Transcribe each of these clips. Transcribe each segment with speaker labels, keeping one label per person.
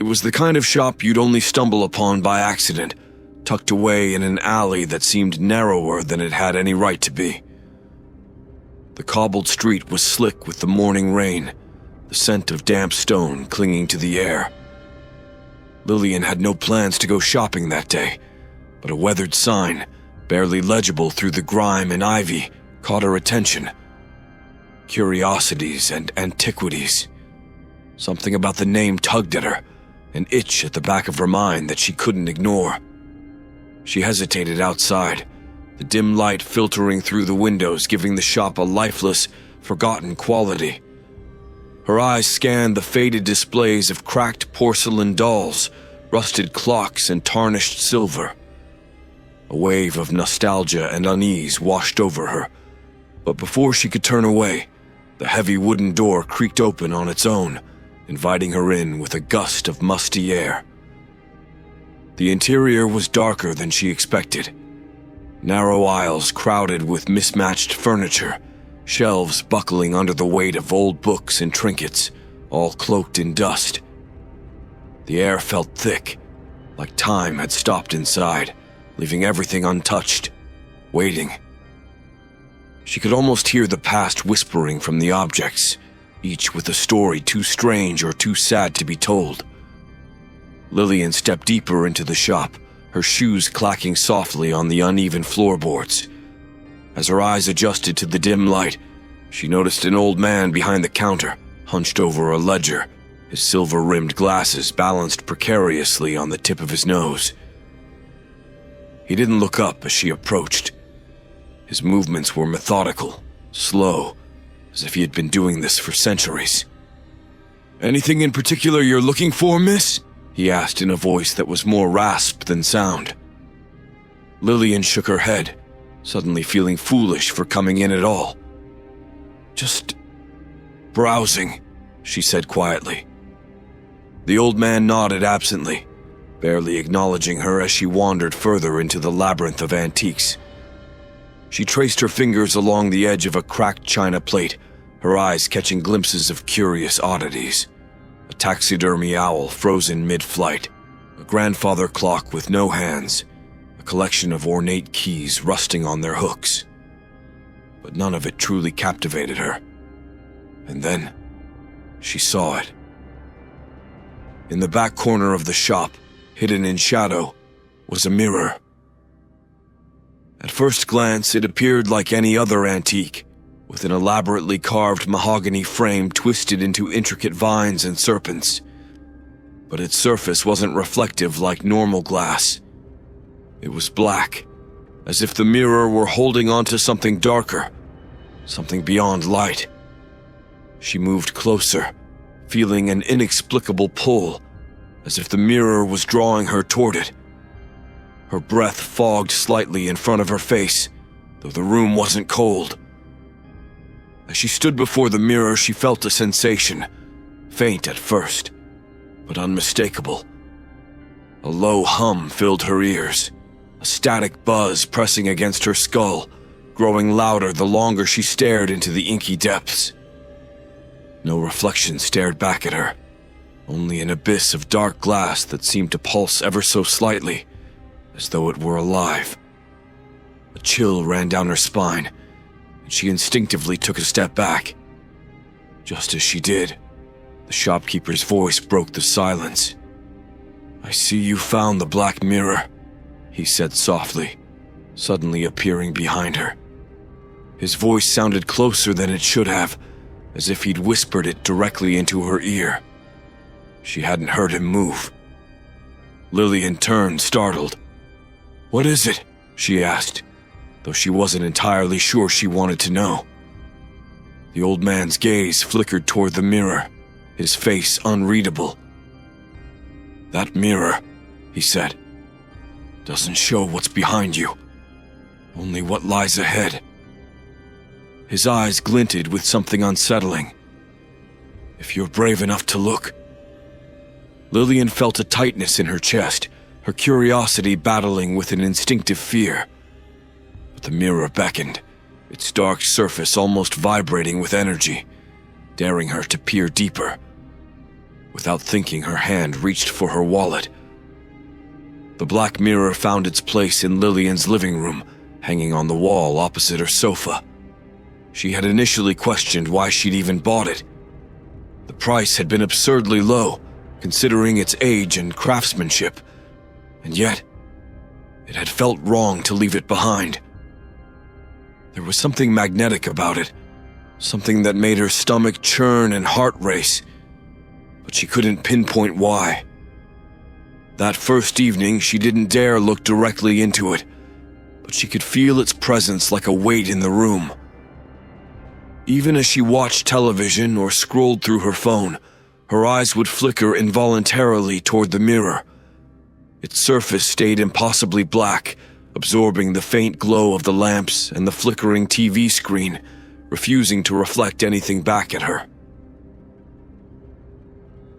Speaker 1: It was the kind of shop you'd only stumble upon by accident, tucked away in an alley that seemed narrower than it had any right to be. The cobbled street was slick with the morning rain, the scent of damp stone clinging to the air. Lillian had no plans to go shopping that day, but a weathered sign, barely legible through the grime and ivy, caught her attention. Curiosities and antiquities. Something about the name tugged at her, an itch at the back of her mind that she couldn't ignore. She hesitated outside, the dim light filtering through the windows, giving the shop a lifeless, forgotten quality. Her eyes scanned the faded displays of cracked porcelain dolls, rusted clocks, and tarnished silver. A wave of nostalgia and unease washed over her, but before she could turn away, the heavy wooden door creaked open on its own, inviting her in with a gust of musty air. The interior was darker than she expected. Narrow aisles crowded with mismatched furniture, shelves buckling under the weight of old books and trinkets, all cloaked in dust. The air felt thick, like time had stopped inside, leaving everything untouched, waiting. She could almost hear the past whispering from the objects, each with a story too strange or too sad to be told. Lillian stepped deeper into the shop, her shoes clacking softly on the uneven floorboards. As her eyes adjusted to the dim light, she noticed an old man behind the counter, hunched over a ledger, his silver-rimmed glasses balanced precariously on the tip of his nose. He didn't look up as she approached. His movements were methodical, slow, as if he had been doing this for centuries. "Anything in particular you're looking for, miss?" he asked in a voice that was more rasp than sound. Lillian shook her head, suddenly feeling foolish for coming in at all. "Just browsing," she said quietly. The old man nodded absently, barely acknowledging her as she wandered further into the labyrinth of antiques. She traced her fingers along the edge of a cracked china plate, her eyes catching glimpses of curious oddities. A taxidermy owl frozen mid-flight, a grandfather clock with no hands, a collection of ornate keys rusting on their hooks. But none of it truly captivated her. And then, she saw it. In the back corner of the shop, hidden in shadow, was a mirror. At first glance, it appeared like any other antique, with an elaborately carved mahogany frame twisted into intricate vines and serpents. But its surface wasn't reflective like normal glass. It was black, as if the mirror were holding onto something darker, something beyond light. She moved closer, feeling an inexplicable pull, as if the mirror was drawing her toward it. Her breath fogged slightly in front of her face, though the room wasn't cold. As she stood before the mirror, she felt a sensation, faint at first, but unmistakable. A low hum filled her ears, a static buzz pressing against her skull, growing louder the longer she stared into the inky depths. No reflection stared back at her, only an abyss of dark glass that seemed to pulse ever so slightly, as though it were alive. A chill ran down her spine, and she instinctively took a step back. Just as she did, the shopkeeper's voice broke the silence. "I see you found the black mirror," he said softly, suddenly appearing behind her. His voice sounded closer than it should have, as if he'd whispered it directly into her ear. She hadn't heard him move. Lillian turned, startled. "What is it?" she asked, though she wasn't entirely sure she wanted to know. The old man's gaze flickered toward the mirror, his face unreadable. "That mirror," he said, "doesn't show what's behind you, only what lies ahead." His eyes glinted with something unsettling. "If you're brave enough to look." Lillian felt a tightness in her chest, her curiosity battling with an instinctive fear. But the mirror beckoned, its dark surface almost vibrating with energy, daring her to peer deeper. Without thinking, her hand reached for her wallet. The black mirror found its place in Lillian's living room, hanging on the wall opposite her sofa. She had initially questioned why she'd even bought it. The price had been absurdly low, considering its age and craftsmanship, and yet it had felt wrong to leave it behind. There was something magnetic about it, something that made her stomach churn and heart race, but she couldn't pinpoint why. That first evening, she didn't dare look directly into it, but she could feel its presence like a weight in the room. Even as she watched television or scrolled through her phone, her eyes would flicker involuntarily toward the mirror. Its surface stayed impossibly black, absorbing the faint glow of the lamps and the flickering TV screen, refusing to reflect anything back at her.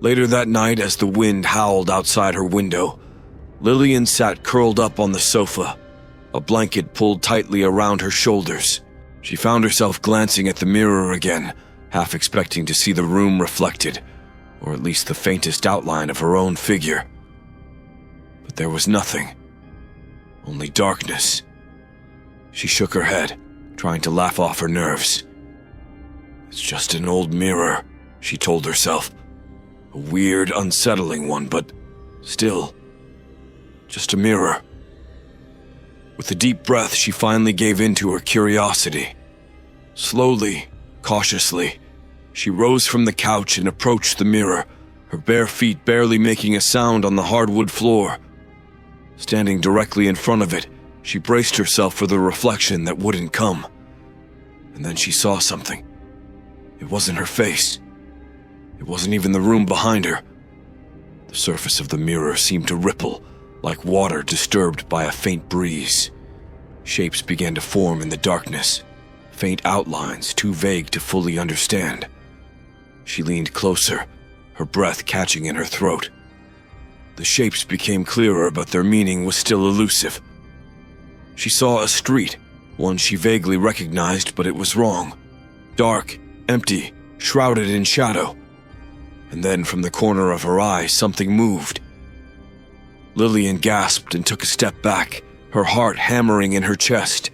Speaker 1: Later that night, as the wind howled outside her window, Lillian sat curled up on the sofa, a blanket pulled tightly around her shoulders. She found herself glancing at the mirror again, half expecting to see the room reflected, or at least the faintest outline of her own figure. But there was nothing. Only darkness. She shook her head, trying to laugh off her nerves. It's just an old mirror, she told herself. A weird, unsettling one, but still, just a mirror. With a deep breath, she finally gave in to her curiosity. Slowly, cautiously, she rose from the couch and approached the mirror, her bare feet barely making a sound on the hardwood floor. Standing directly in front of it, she braced herself for the reflection that wouldn't come. And then she saw something. It wasn't her face. It wasn't even the room behind her. The surface of the mirror seemed to ripple, like water disturbed by a faint breeze. Shapes began to form in the darkness, faint outlines too vague to fully understand. She leaned closer, her breath catching in her throat. The shapes became clearer, but their meaning was still elusive. She saw a street, one she vaguely recognized, but it was wrong. Dark, empty, shrouded in shadow. And then from the corner of her eye, something moved. Lillian gasped and took a step back, her heart hammering in her chest.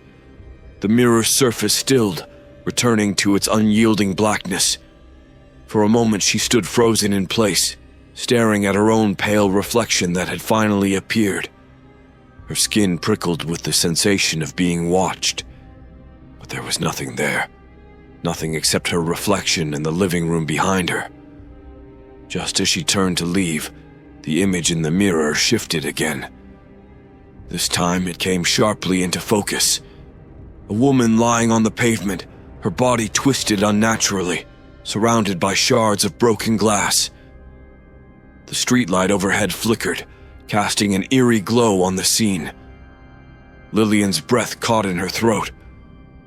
Speaker 1: The mirror's surface stilled, returning to its unyielding blackness. For a moment she stood frozen in place, staring at her own pale reflection that had finally appeared. Her skin prickled with the sensation of being watched. But there was nothing there. Nothing except her reflection in the living room behind her. Just as she turned to leave, the image in the mirror shifted again. This time it came sharply into focus. A woman lying on the pavement, her body twisted unnaturally, surrounded by shards of broken glass. The streetlight overhead flickered, casting an eerie glow on the scene. Lillian's breath caught in her throat.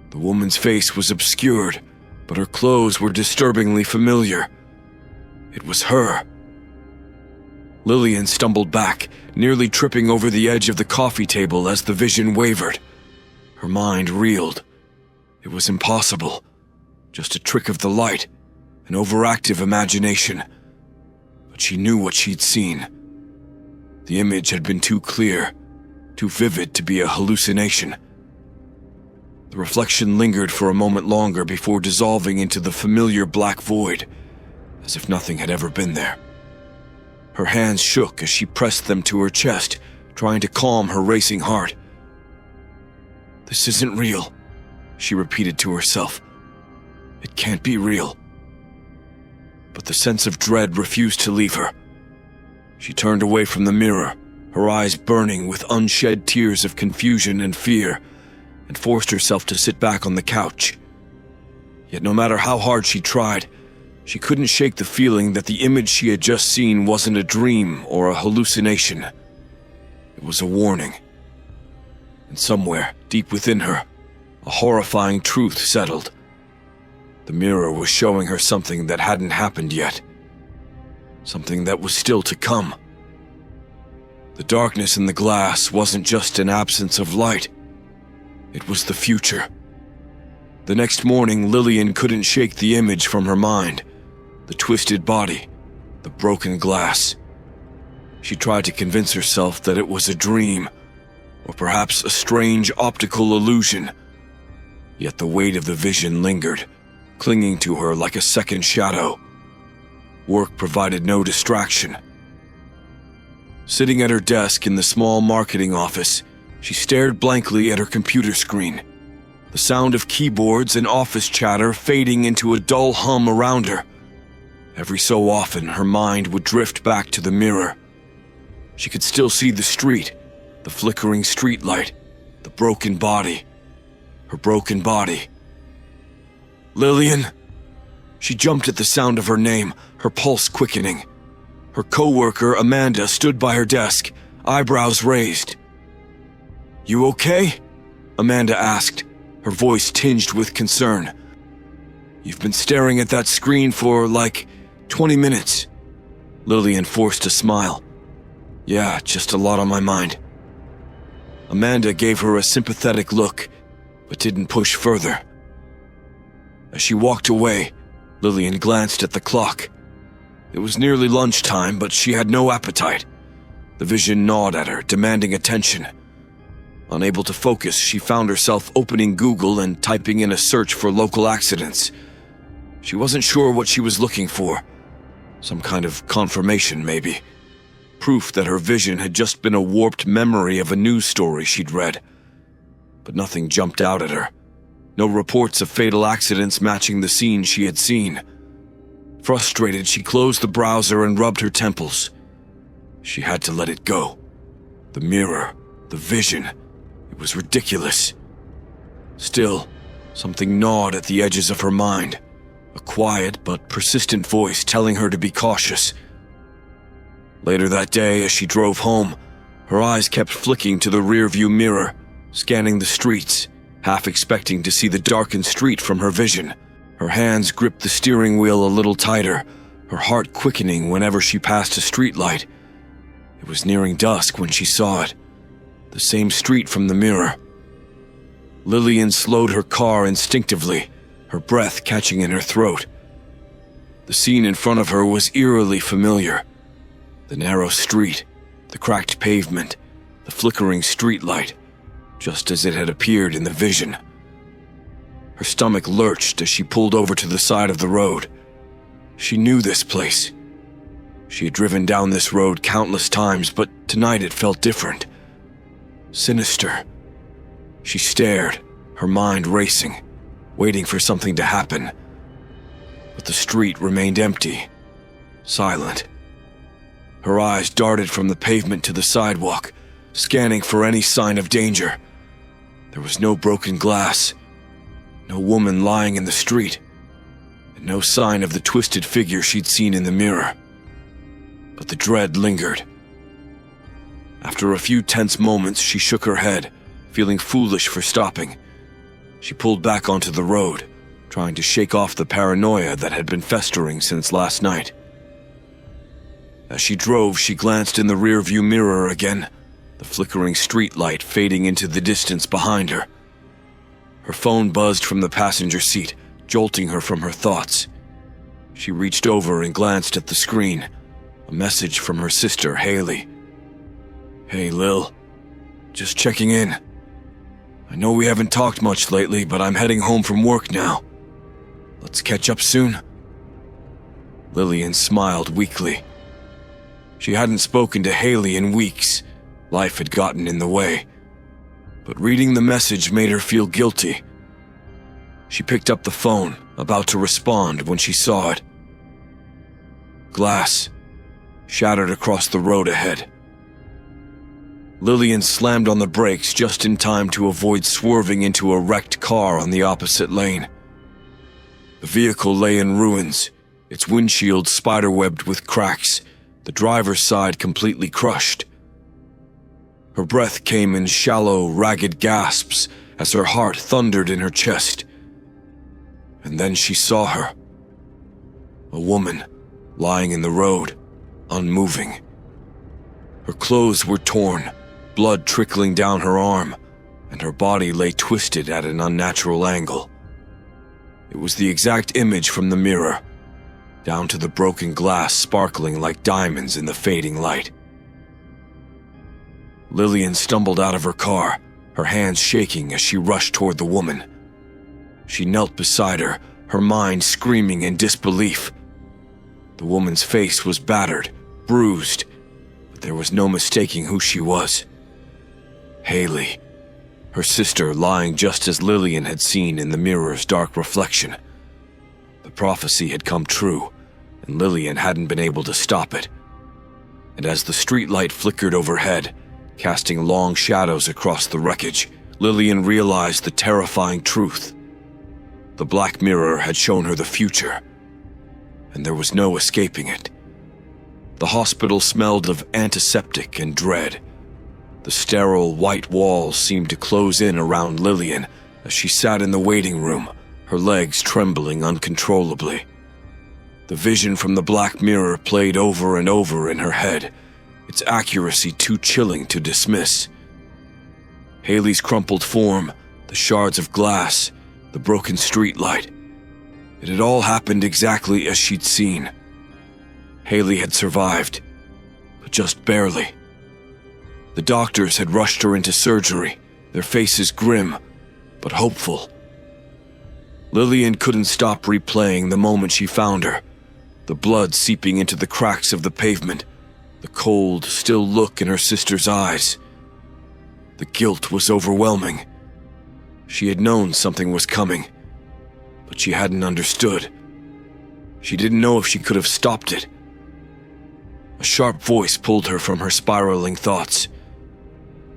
Speaker 1: The woman's face was obscured, but her clothes were disturbingly familiar. It was her. Lillian stumbled back, nearly tripping over the edge of the coffee table as the vision wavered. Her mind reeled. It was impossible. Just a trick of the light, an overactive imagination. But she knew what she'd seen. The image had been too clear, too vivid to be a hallucination. The reflection lingered for a moment longer before dissolving into the familiar black void, as if nothing had ever been there. Her hands shook as she pressed them to her chest, trying to calm her racing heart. "This isn't real," she repeated to herself. "It can't be real." But the sense of dread refused to leave her. She turned away from the mirror, her eyes burning with unshed tears of confusion and fear, and forced herself to sit back on the couch. Yet no matter how hard she tried, she couldn't shake the feeling that the image she had just seen wasn't a dream or a hallucination. It was a warning. And somewhere, deep within her, a horrifying truth settled. The mirror was showing her something that hadn't happened yet. Something that was still to come. The darkness in the glass wasn't just an absence of light. It was the future. The next morning, Lillian couldn't shake the image from her mind. The twisted body, the broken glass. She tried to convince herself that it was a dream, or perhaps a strange optical illusion. Yet the weight of the vision lingered, clinging to her like a second shadow. Work provided no distraction. Sitting at her desk in the small marketing office, she stared blankly at her computer screen, the sound of keyboards and office chatter fading into a dull hum around her. Every so often, her mind would drift back to the mirror. She could still see the street, the flickering streetlight, the broken body. Her broken body. Lillian! She jumped at the sound of her name, her pulse quickening. Her co-worker, Amanda, stood by her desk, eyebrows raised. "You okay?" Amanda asked, her voice tinged with concern. "You've been staring at that screen for, 20 minutes. Lillian forced a smile. "Yeah, just a lot on my mind." Amanda gave her a sympathetic look, but didn't push further. As she walked away, Lillian glanced at the clock. It was nearly lunchtime, but she had no appetite. The vision gnawed at her, demanding attention. Unable to focus, she found herself opening Google and typing in a search for local accidents. She wasn't sure what she was looking for. Some kind of confirmation, maybe. Proof that her vision had just been a warped memory of a news story she'd read. But nothing jumped out at her. No reports of fatal accidents matching the scene she had seen. Frustrated, she closed the browser and rubbed her temples. She had to let it go. The mirror, the vision, it was ridiculous. Still, something gnawed at the edges of her mind. A quiet but persistent voice telling her to be cautious. Later that day, as she drove home, her eyes kept flicking to the rearview mirror, scanning the streets, half expecting to see the darkened street from her vision. Her hands gripped the steering wheel a little tighter, her heart quickening whenever she passed a streetlight. It was nearing dusk when she saw it. The same street from the mirror. Lillian slowed her car instinctively, her breath catching in her throat. The scene in front of her was eerily familiar. The narrow street, the cracked pavement, the flickering streetlight, just as it had appeared in the vision. Her stomach lurched as she pulled over to the side of the road. She knew this place. She had driven down this road countless times, but tonight it felt different. Sinister. She stared, her mind racing, waiting for something to happen. But the street remained empty, silent. Her eyes darted from the pavement to the sidewalk, scanning for any sign of danger. There was no broken glass, no woman lying in the street, and no sign of the twisted figure she'd seen in the mirror. But the dread lingered. After a few tense moments, she shook her head, feeling foolish for stopping. She pulled back onto the road, trying to shake off the paranoia that had been festering since last night. As she drove, she glanced in the rearview mirror again, the flickering streetlight fading into the distance behind her. Her phone buzzed from the passenger seat, jolting her from her thoughts. She reached over and glanced at the screen, a message from her sister, Haley. "Hey, Lil. Just checking in. I know we haven't talked much lately, but I'm heading home from work now. Let's catch up soon." Lillian smiled weakly. She hadn't spoken to Haley in weeks. Life had gotten in the way. But reading the message made her feel guilty. She picked up the phone, about to respond when she saw it. Glass shattered across the road ahead. Lillian slammed on the brakes just in time to avoid swerving into a wrecked car on the opposite lane. The vehicle lay in ruins, its windshield spiderwebbed with cracks, the driver's side completely crushed. Her breath came in shallow, ragged gasps as her heart thundered in her chest. And then she saw her. A woman, lying in the road, unmoving. Her clothes were torn, blood trickling down her arm, and her body lay twisted at an unnatural angle. It was the exact image from the mirror. down to the broken glass sparkling like diamonds in the fading light. Lillian stumbled out of her car, her hands shaking as she rushed toward the woman. She knelt beside her, her mind screaming in disbelief. The woman's face was battered, bruised, but there was no mistaking who she was. Haley, her sister, lying just as Lillian had seen in the mirror's dark reflection. The prophecy had come true, and Lillian hadn't been able to stop it. And as the streetlight flickered overhead, casting long shadows across the wreckage, Lillian realized the terrifying truth. The black mirror had shown her the future, and there was no escaping it. The hospital smelled of antiseptic and dread. The sterile white walls seemed to close in around Lillian as she sat in the waiting room, her legs trembling uncontrollably. The vision from the black mirror played over and over in her head, its accuracy too chilling to dismiss. Haley's crumpled form, the shards of glass, the broken streetlight. It had all happened exactly as she'd seen. Haley had survived, but just barely. The doctors had rushed her into surgery, their faces grim, but hopeful. Lillian couldn't stop replaying the moment she found her, the blood seeping into the cracks of the pavement, the cold, still look in her sister's eyes. The guilt was overwhelming. She had known something was coming, but she hadn't understood. She didn't know if she could have stopped it. A sharp voice pulled her from her spiraling thoughts.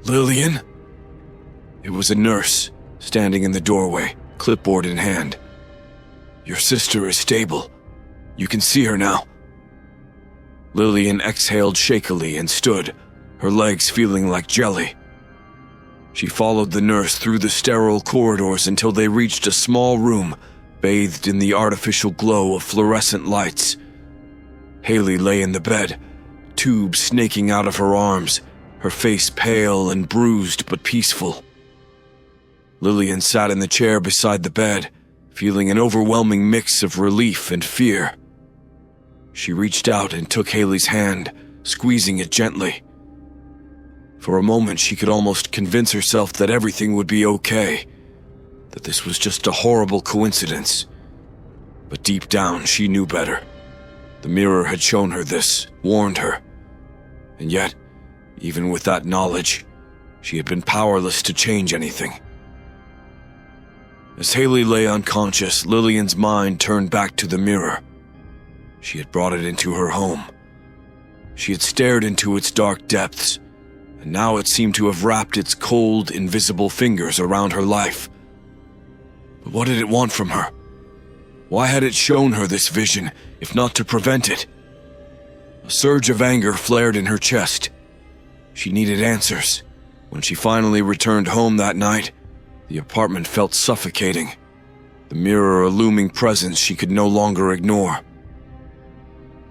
Speaker 1: "Lillian?" It was a nurse, standing in the doorway, clipboard in hand. "Your sister is stable. You can see her now." Lillian exhaled shakily and stood, her legs feeling like jelly. She followed the nurse through the sterile corridors until they reached a small room bathed in the artificial glow of fluorescent lights. Haley lay in the bed, tubes snaking out of her arms, her face pale and bruised but peaceful. Lillian sat in the chair beside the bed, feeling an overwhelming mix of relief and fear. She reached out and took Haley's hand, squeezing it gently. For a moment, she could almost convince herself that everything would be okay, that this was just a horrible coincidence. But deep down, she knew better. The mirror had shown her this, warned her. And yet, even with that knowledge, she had been powerless to change anything. As Haley lay unconscious, Lillian's mind turned back to the mirror. She had brought it into her home. She had stared into its dark depths, and now it seemed to have wrapped its cold, invisible fingers around her life. But what did it want from her? Why had it shown her this vision, if not to prevent it? A surge of anger flared in her chest. She needed answers. When she finally returned home that night, the apartment felt suffocating, the mirror a looming presence she could no longer ignore.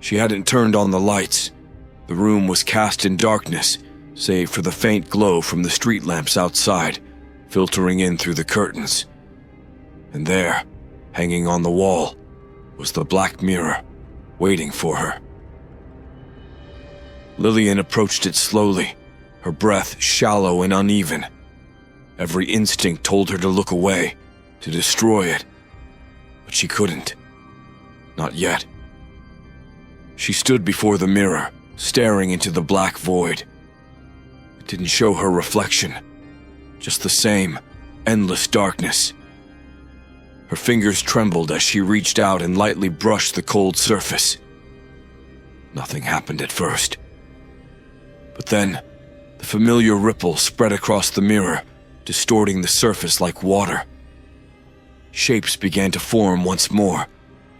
Speaker 1: She hadn't turned on the lights. The room was cast in darkness, save for the faint glow from the street lamps outside, filtering in through the curtains. And there, hanging on the wall, was the black mirror, waiting for her. Lillian approached it slowly, her breath shallow and uneven. Every instinct told her to look away, to destroy it. But she couldn't. Not yet. She stood before the mirror, staring into the black void. It didn't show her reflection, just the same, endless darkness. Her fingers trembled as she reached out and lightly brushed the cold surface. Nothing happened at first. But then, the familiar ripple spread across the mirror, distorting the surface like water. Shapes began to form once more,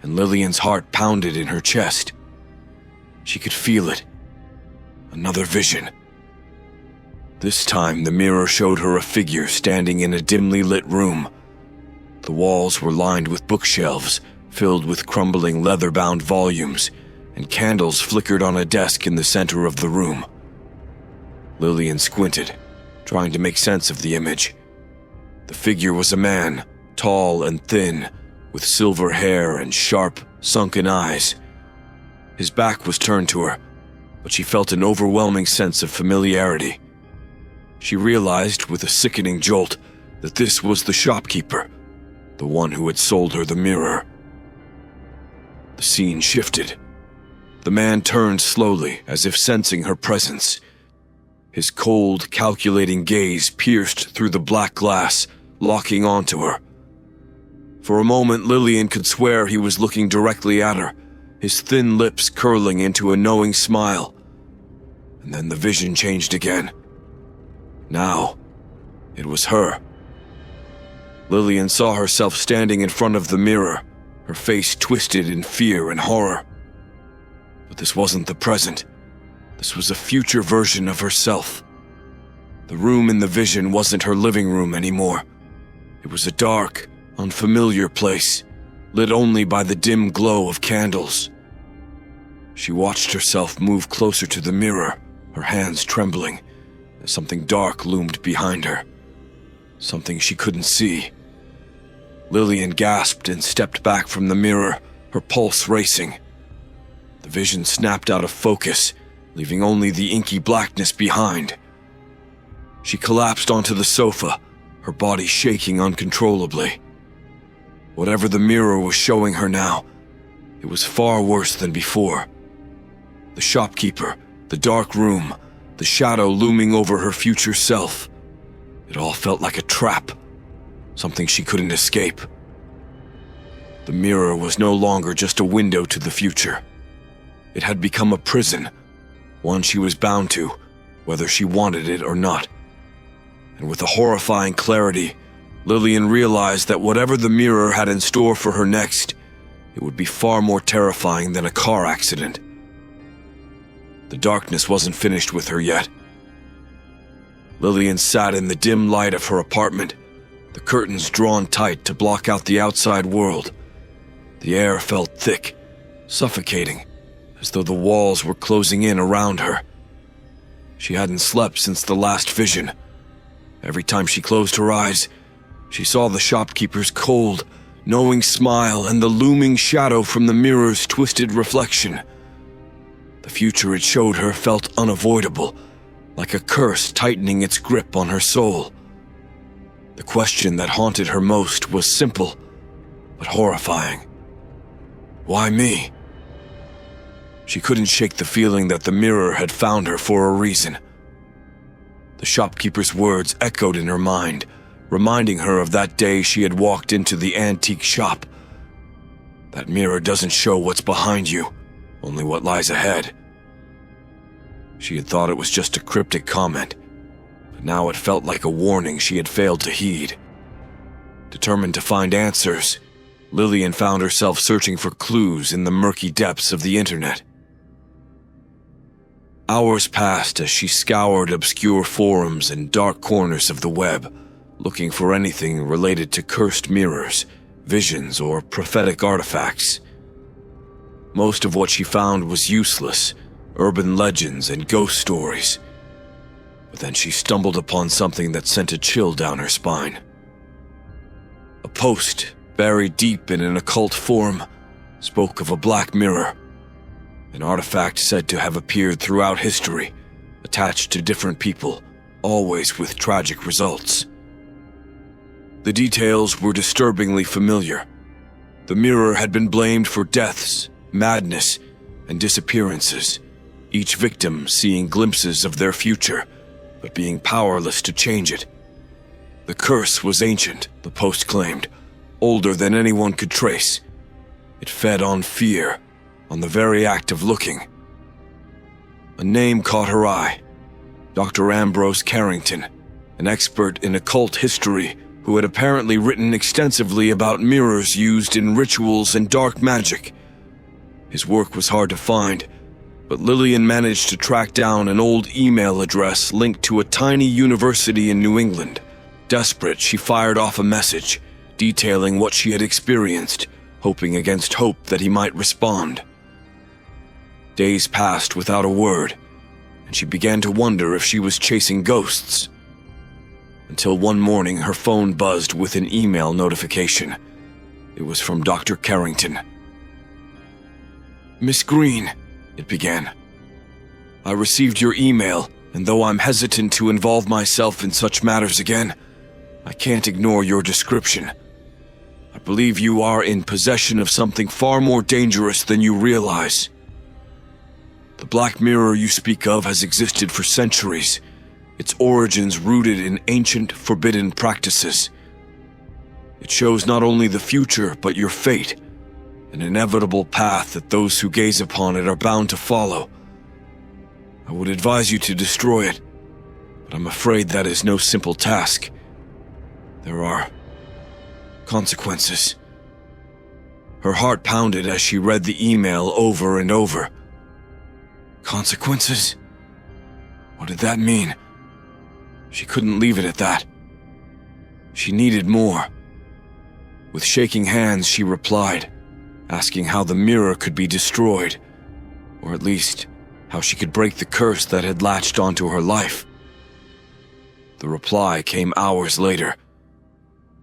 Speaker 1: and Lillian's heart pounded in her chest. She could feel it. Another vision. This time, the mirror showed her a figure standing in a dimly lit room. The walls were lined with bookshelves, filled with crumbling leather-bound volumes, and candles flickered on a desk in the center of the room. Lillian squinted, trying to make sense of the image. The figure was a man, tall and thin, with silver hair and sharp, sunken eyes, His back was turned to her, but she felt an overwhelming sense of familiarity. She realized with a sickening jolt that this was the shopkeeper, the one who had sold her the mirror. The scene shifted. The man turned slowly, as if sensing her presence. His cold, calculating gaze pierced through the black glass, locking onto her. For a moment, Lillian could swear he was looking directly at her, his thin lips curling into a knowing smile. And then the vision changed again. Now, it was her. Lillian saw herself standing in front of the mirror, her face twisted in fear and horror. But this wasn't the present. This was a future version of herself. The room in the vision wasn't her living room anymore. It was a dark, unfamiliar place, lit only by the dim glow of candles. She watched herself move closer to the mirror, her hands trembling, as something dark loomed behind her. Something she couldn't see. Lillian gasped and stepped back from the mirror, her pulse racing. The vision snapped out of focus, leaving only the inky blackness behind. She collapsed onto the sofa, her body shaking uncontrollably. Whatever the mirror was showing her now, it was far worse than before. The shopkeeper, the dark room, the shadow looming over her future self. It all felt like a trap, something she couldn't escape. The mirror was no longer just a window to the future. It had become a prison, one she was bound to, whether she wanted it or not. And with a horrifying clarity, Lillian realized that whatever the mirror had in store for her next, it would be far more terrifying than a car accident. The darkness wasn't finished with her yet. Lillian sat in the dim light of her apartment, the curtains drawn tight to block out the outside world. The air felt thick, suffocating, as though the walls were closing in around her. She hadn't slept since the last vision. Every time she closed her eyes, she saw the shopkeeper's cold, knowing smile and the looming shadow from the mirror's twisted reflection. The future it showed her felt unavoidable, like a curse tightening its grip on her soul. The question that haunted her most was simple, but horrifying. Why me? She couldn't shake the feeling that the mirror had found her for a reason. The shopkeeper's words echoed in her mind, reminding her of that day she had walked into the antique shop. That mirror doesn't show what's behind you, only what lies ahead. She had thought it was just a cryptic comment, but now it felt like a warning she had failed to heed. Determined to find answers, Lillian found herself searching for clues in the murky depths of the internet. Hours passed as she scoured obscure forums and dark corners of the web, looking for anything related to cursed mirrors, visions, or prophetic artifacts. Most of what she found was useless, urban legends and ghost stories. But then she stumbled upon something that sent a chill down her spine. A post, buried deep in an occult forum, spoke of a black mirror, an artifact said to have appeared throughout history, attached to different people, always with tragic results. The details were disturbingly familiar. The mirror had been blamed for deaths, madness, and disappearances, each victim seeing glimpses of their future, but being powerless to change it. The curse was ancient, the post claimed, older than anyone could trace. It fed on fear, on the very act of looking. A name caught her eye: Dr. Ambrose Carrington, an expert in occult history who had apparently written extensively about mirrors used in rituals and dark magic. His work was hard to find, but Lillian managed to track down an old email address linked to a tiny university in New England. Desperate, she fired off a message, detailing what she had experienced, hoping against hope that he might respond. Days passed without a word, and she began to wonder if she was chasing ghosts. Until one morning, her phone buzzed with an email notification. It was from Dr. Carrington. "Miss Green, it began. "I received your email, and though I'm hesitant to involve myself in such matters again, I can't ignore your description. I believe you are in possession of something far more dangerous than you realize. The Black Mirror you speak of has existed for centuries, its origins rooted in ancient, forbidden practices. It shows not only the future, but your fate, an inevitable path that those who gaze upon it are bound to follow. I would advise you to destroy it, but I'm afraid that is no simple task. There are consequences." Her heart pounded as she read the email over and over. Consequences? What did that mean? She couldn't leave it at that. She needed more. With shaking hands, she replied, asking how the mirror could be destroyed, or at least how she could break the curse that had latched onto her life. The reply came hours later.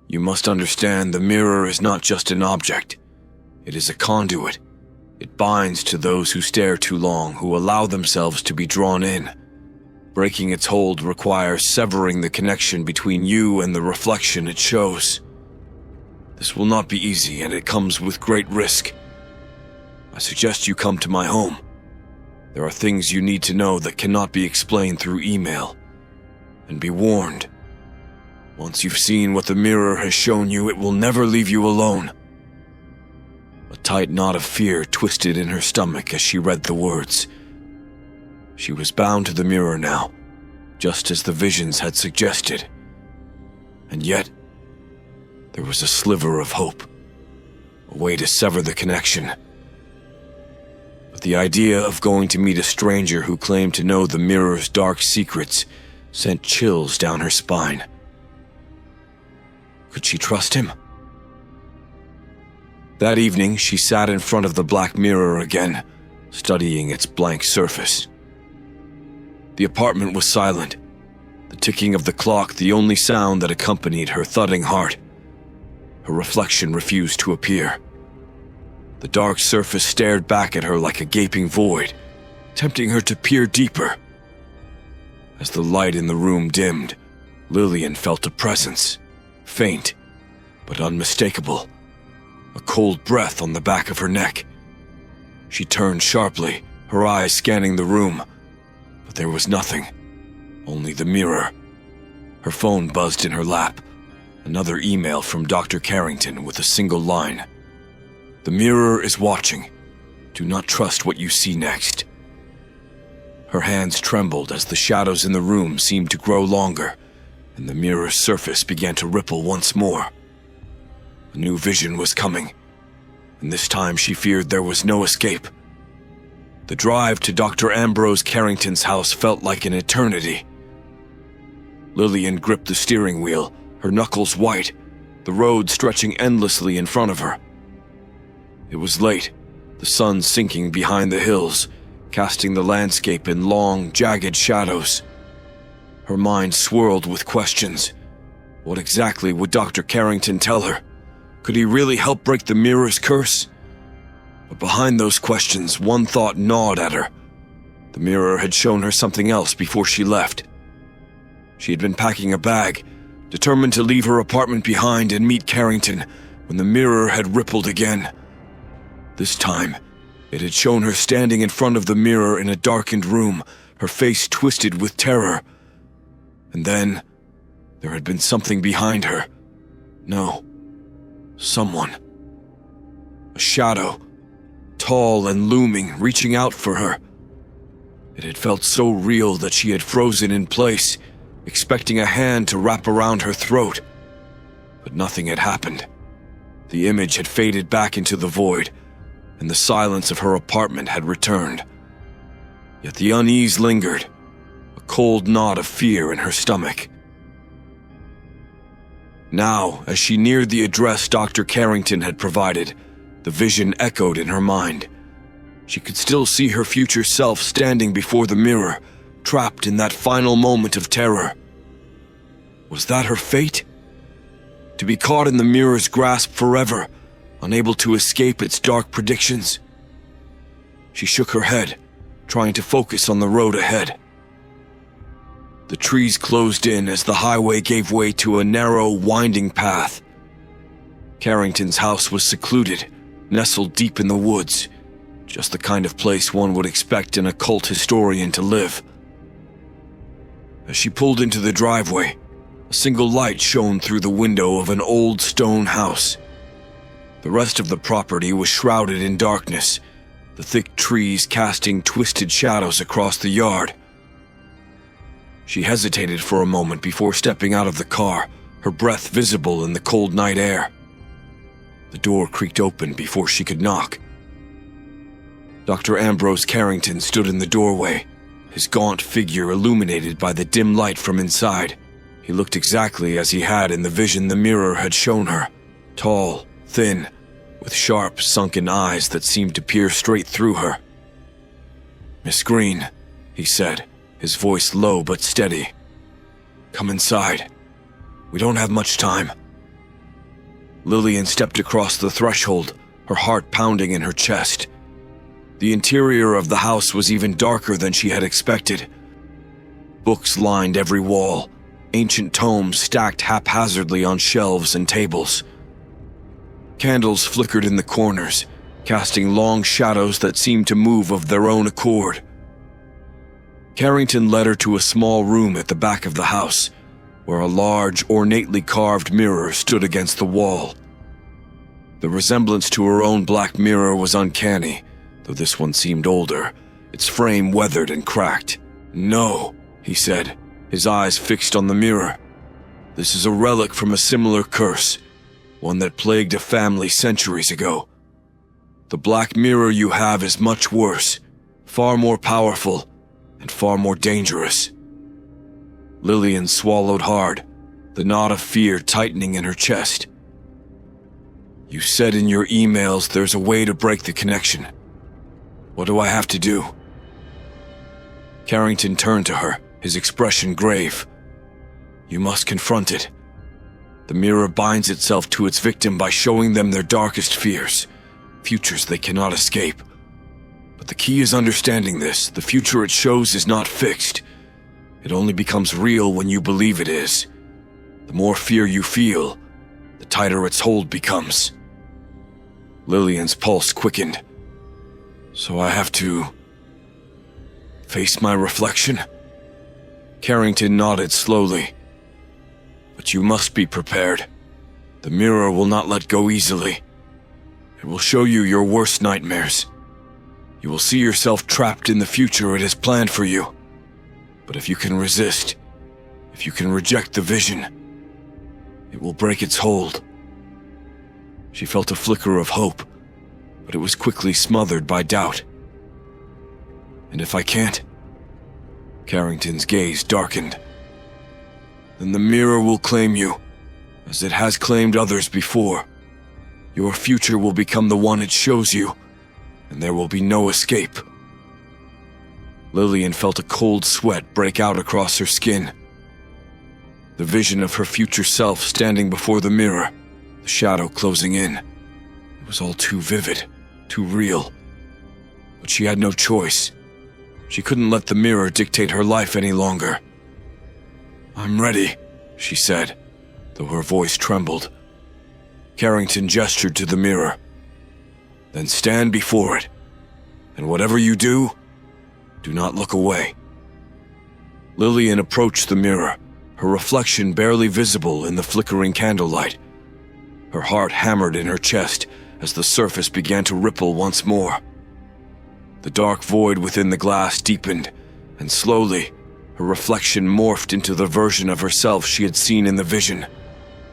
Speaker 1: "You must understand the mirror is not just an object. It is a conduit. It binds to those who stare too long, who allow themselves to be drawn in. Breaking its hold requires severing the connection between you and the reflection it shows. This will not be easy, and it comes with great risk. I suggest you come to my home. There are things you need to know that cannot be explained through email. And be warned, once you've seen what the mirror has shown you, it will never leave you alone." A tight knot of fear twisted in her stomach as she read the words. She was bound to the mirror now, just as the visions had suggested. And yet, there was a sliver of hope, a way to sever the connection. But the idea of going to meet a stranger who claimed to know the mirror's dark secrets sent chills down her spine. Could she trust him? That evening, she sat in front of the black mirror again, studying its blank surface. The apartment was silent, the ticking of the clock the only sound that accompanied her thudding heart. Her reflection refused to appear. The dark surface stared back at her like a gaping void, tempting her to peer deeper. As the light in the room dimmed, Lillian felt a presence, faint but unmistakable. A cold breath on the back of her neck. She turned sharply, her eyes scanning the room, but there was nothing, only the mirror. Her phone buzzed in her lap, another email from Dr. Carrington with a single line. "The mirror is watching. Do not trust what you see next." Her hands trembled as the shadows in the room seemed to grow longer, and the mirror's surface began to ripple once more. A new vision was coming, and this time she feared there was no escape. The drive to Dr. Ambrose Carrington's house felt like an eternity. Lillian gripped the steering wheel, her knuckles white, the road stretching endlessly in front of her. It was late, the sun sinking behind the hills, casting the landscape in long, jagged shadows. Her mind swirled with questions. What exactly would Dr. Carrington tell her? Could he really help break the mirror's curse? But behind those questions, one thought gnawed at her. The mirror had shown her something else before she left. She had been packing a bag, determined to leave her apartment behind and meet Carrington, when the mirror had rippled again. This time, it had shown her standing in front of the mirror in a darkened room, her face twisted with terror. And then, there had been something behind her. No. Someone. A shadow, tall and looming, reaching out for her. It had felt so real that she had frozen in place, expecting a hand to wrap around her throat. But nothing had happened. The image had faded back into the void, and the silence of her apartment had returned. Yet the unease lingered, a cold knot of fear in her stomach. Now, as she neared the address Dr. Carrington had provided, the vision echoed in her mind. She could still see her future self standing before the mirror, trapped in that final moment of terror. Was that her fate? To be caught in the mirror's grasp forever, unable to escape its dark predictions? She shook her head, trying to focus on the road ahead. The trees closed in as the highway gave way to a narrow, winding path. Carrington's house was secluded, nestled deep in the woods, just the kind of place one would expect an occult historian to live. As she pulled into the driveway, a single light shone through the window of an old stone house. The rest of the property was shrouded in darkness, the thick trees casting twisted shadows across the yard. She hesitated for a moment before stepping out of the car, her breath visible in the cold night air. The door creaked open before she could knock. Dr. Ambrose Carrington stood in the doorway, his gaunt figure illuminated by the dim light from inside. He looked exactly as he had in the vision the mirror had shown her, tall, thin, with sharp, sunken eyes that seemed to peer straight through her. "Miss Green," he said, his voice low but steady. "Come inside. We don't have much time." Lillian stepped across the threshold, her heart pounding in her chest. The interior of the house was even darker than she had expected. Books lined every wall, ancient tomes stacked haphazardly on shelves and tables. Candles flickered in the corners, casting long shadows that seemed to move of their own accord. Carrington led her to a small room at the back of the house, where a large, ornately carved mirror stood against the wall. The resemblance to her own black mirror was uncanny, though this one seemed older, its frame weathered and cracked. "No," he said, his eyes fixed on the mirror. "This is a relic from a similar curse, one that plagued a family centuries ago. The black mirror you have is much worse, far more powerful, and far more dangerous." Lillian swallowed hard, the knot of fear tightening in her chest. "You said in your emails there's a way to break the connection. What do I have to do?" Carrington turned to her, his expression grave. "You must confront it. The mirror binds itself to its victim by showing them their darkest fears, futures they cannot escape. But the key is understanding this. The future it shows is not fixed. It only becomes real when you believe it is. The more fear you feel, the tighter its hold becomes." Lillian's pulse quickened. "So I have to face my reflection?" Carrington nodded slowly. "But you must be prepared. The mirror will not let go easily. It will show you your worst nightmares. You will see yourself trapped in the future it has planned for you. But if you can resist, if you can reject the vision, it will break its hold." She felt a flicker of hope, but it was quickly smothered by doubt. "And if I can't?" Carrington's gaze darkened. "Then the mirror will claim you, as it has claimed others before. Your future will become the one it shows you, and there will be no escape." Lillian felt a cold sweat break out across her skin. The vision of her future self standing before the mirror, the shadow closing in. It was all too vivid, too real. But she had no choice. She couldn't let the mirror dictate her life any longer. "I'm ready," she said, though her voice trembled. Carrington gestured to the mirror. "Then stand before it, and whatever you do not look away." Lillian approached the mirror, her reflection barely visible in the flickering candlelight. Her heart hammered in her chest as the surface began to ripple once more. The dark void within the glass deepened, and slowly, her reflection morphed into the version of herself she had seen in the vision.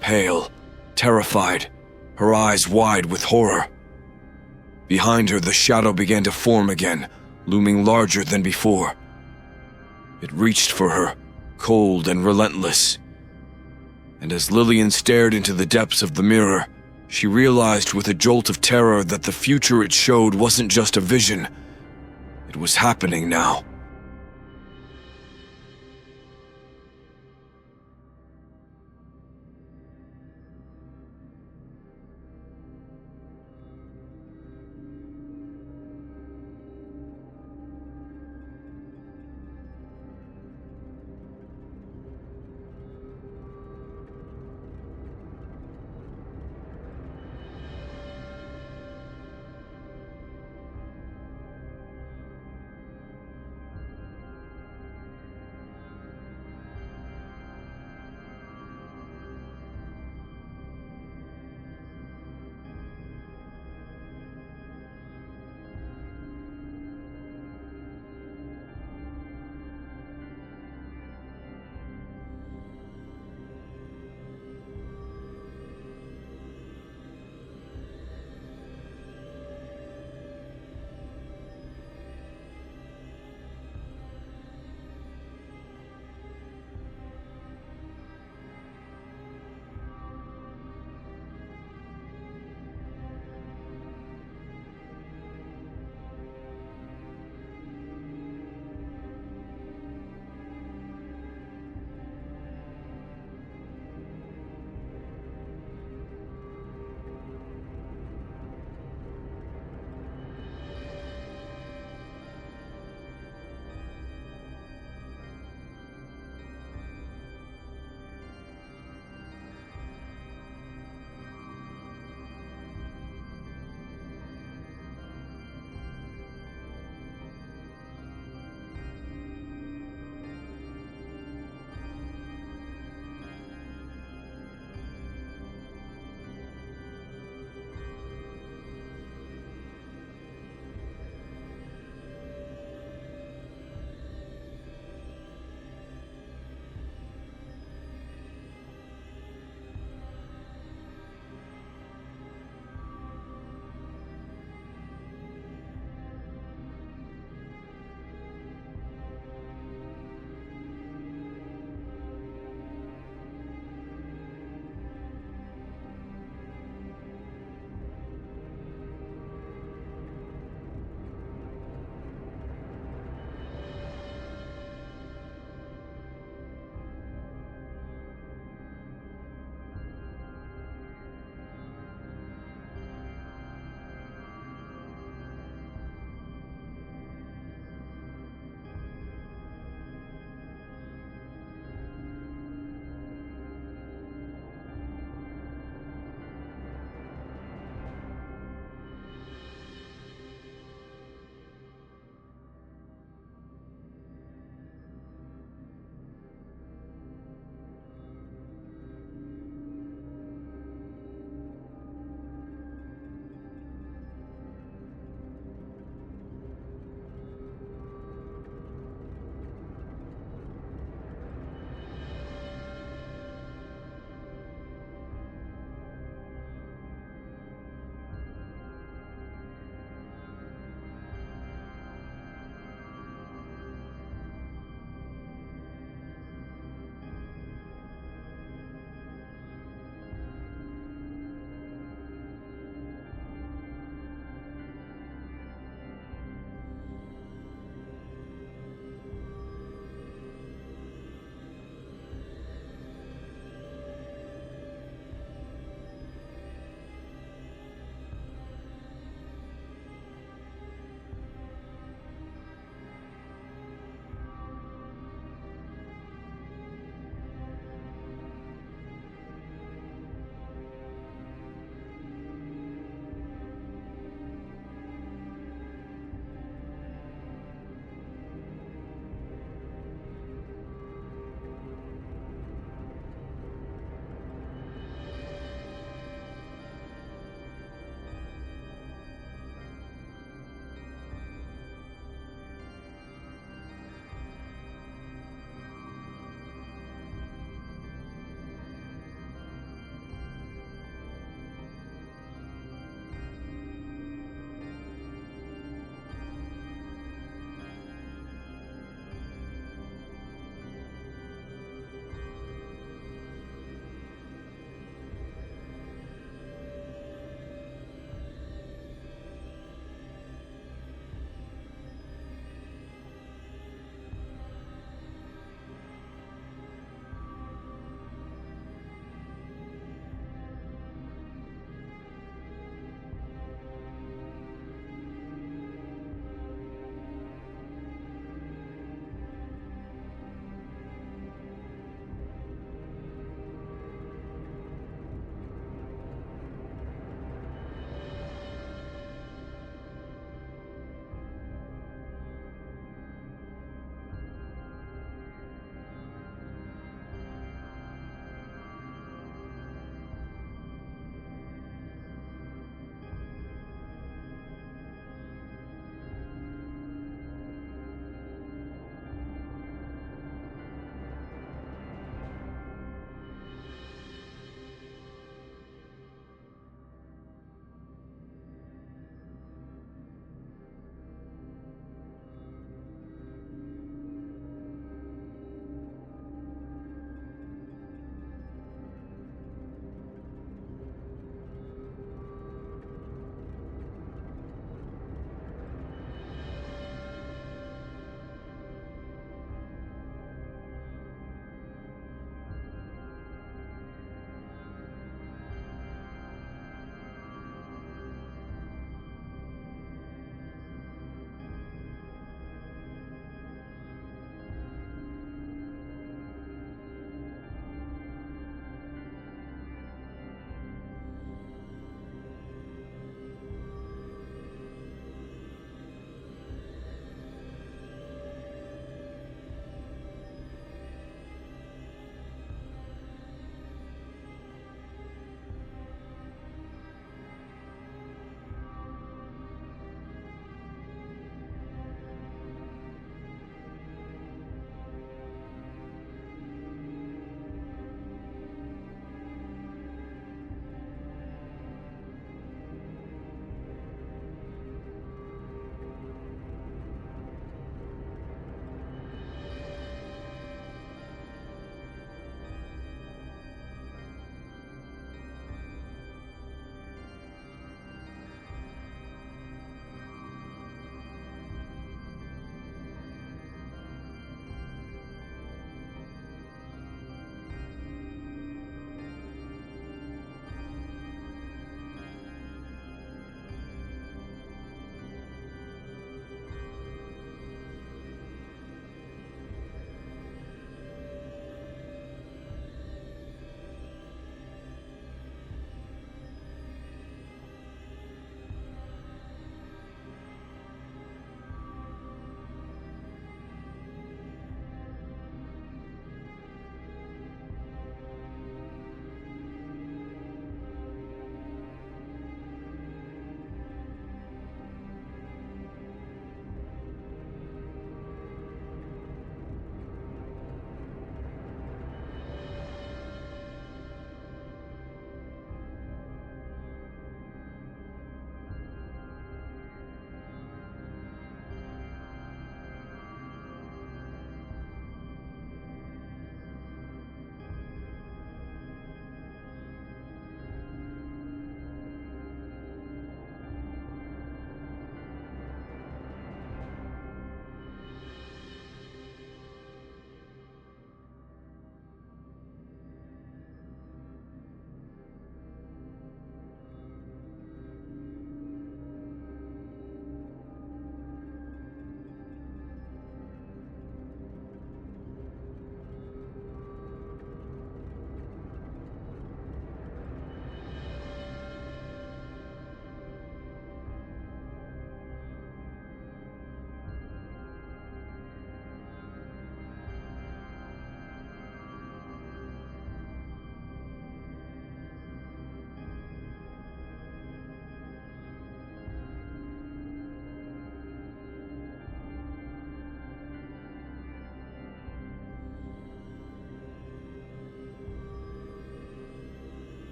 Speaker 1: Pale, terrified, her eyes wide with horror. Behind her, the shadow began to form again, looming larger than before. It reached for her, cold and relentless. And as Lillian stared into the depths of the mirror, she realized with a jolt of terror that the future it showed wasn't just a vision. It was happening now.